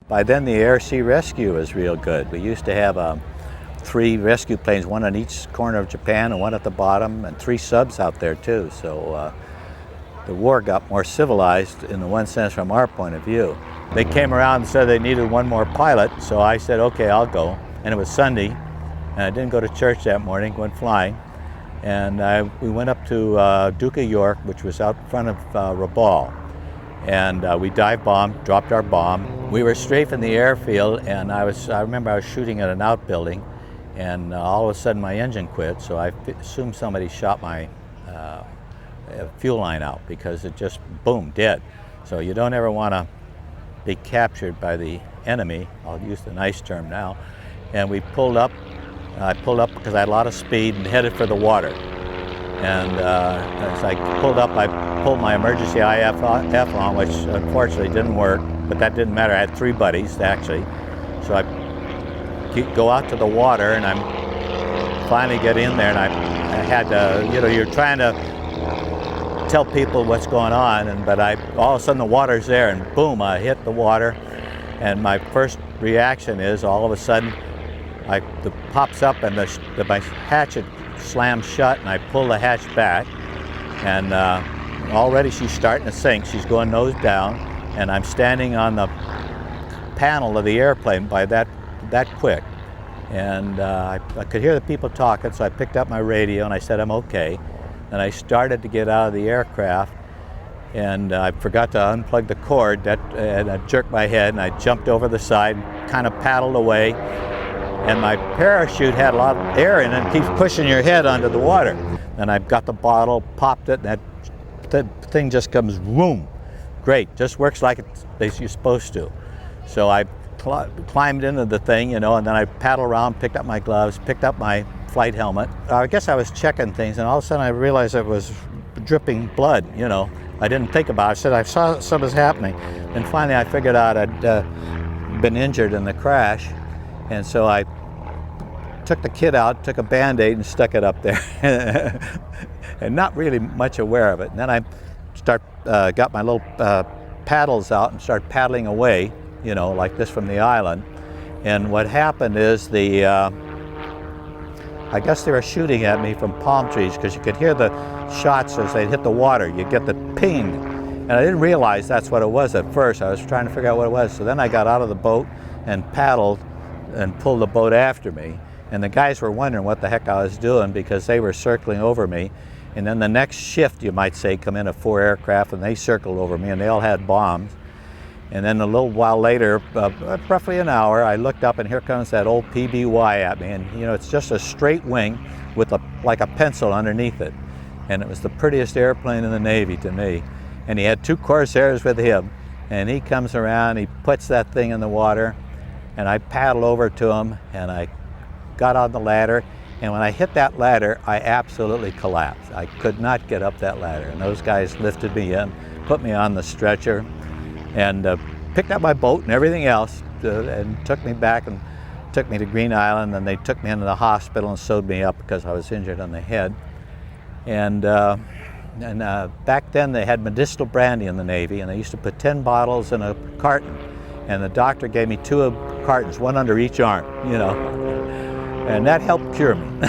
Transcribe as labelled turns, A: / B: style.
A: By then the air-sea rescue was real good. We used to have 3 rescue planes, one on each corner of Japan and one at the bottom, and 3 subs out there too. So the war got more civilized in the one sense from our point of view. They came around and said they needed one more pilot, so I said, okay, I'll go. And it was Sunday, and I didn't go to church that morning, went flying. And we went up to Duke of York, which was out front of Rabaul. And we dive bombed, dropped our bomb. We were strafing the airfield, and I remember I was shooting at an outbuilding, and all of a sudden my engine quit, so I assumed somebody shot my fuel line out, because it just, boom, dead. So you don't ever want to be captured by the enemy. I'll use the nice term now. And we pulled up. I pulled up because I had a lot of speed and headed for the water. And as I pulled up, I pulled my emergency IF on, which unfortunately didn't work, but that didn't matter. I had 3 buddies, actually. So I go out to the water, and I'm finally get in there, and I had to, you know, you're trying to tell people what's going on, but all of a sudden the water's there, and boom, I hit the water. And my first reaction is, all of a sudden, it pops up, and my hatch had slammed shut, and I pull the hatch back, and already she's starting to sink. She's going nose down, and I'm standing on the panel of the airplane by that quick. And I could hear the people talking, so I picked up my radio, and I said, I'm okay. And I started to get out of the aircraft, and I forgot to unplug the cord, and I jerked my head, and I jumped over the side, kind of paddled away. And my parachute had a lot of air in it, and it keeps pushing your head under the water. And I got the bottle, popped it, and that thing just comes, whoom. Great, just works like you're supposed to. So I climbed into the thing, you know, and then I paddled around, picked up my gloves, picked up my flight helmet. I guess I was checking things, and all of a sudden I realized it was dripping blood, you know. I didn't think about it. I said, I saw something was happening. And finally I figured out I'd been injured in the crash. And so I took the kit out, took a Band-Aid and stuck it up there. And not really much aware of it. And then I got my little paddles out and started paddling away, you know, like this from the island. And what happened is I guess they were shooting at me from palm trees, because you could hear the shots as they hit the water. You get the ping. And I didn't realize that's what it was at first. I was trying to figure out what it was. So then I got out of the boat and paddled and pulled the boat after me. And the guys were wondering what the heck I was doing, because they were circling over me. And then the next shift, you might say, come in of 4 aircraft, and they circled over me, and they all had bombs. And then a little while later, roughly an hour, I looked up, and here comes that old PBY at me. And you know, it's just a straight wing with like a pencil underneath it. And it was the prettiest airplane in the Navy to me. And he had 2 Corsairs with him. And he comes around, he puts that thing in the water, and I paddled over to him, and I got on the ladder. And when I hit that ladder, I absolutely collapsed. I could not get up that ladder. And those guys lifted me in, put me on the stretcher, and picked up my boat and everything else, and took me back and took me to Green Island. And they took me into the hospital and sewed me up because I was injured on the head. And back then they had medicinal brandy in the Navy, and they used to put 10 bottles in a carton. And the doctor gave me 2 cartons, one under each arm, you know. And that helped cure me.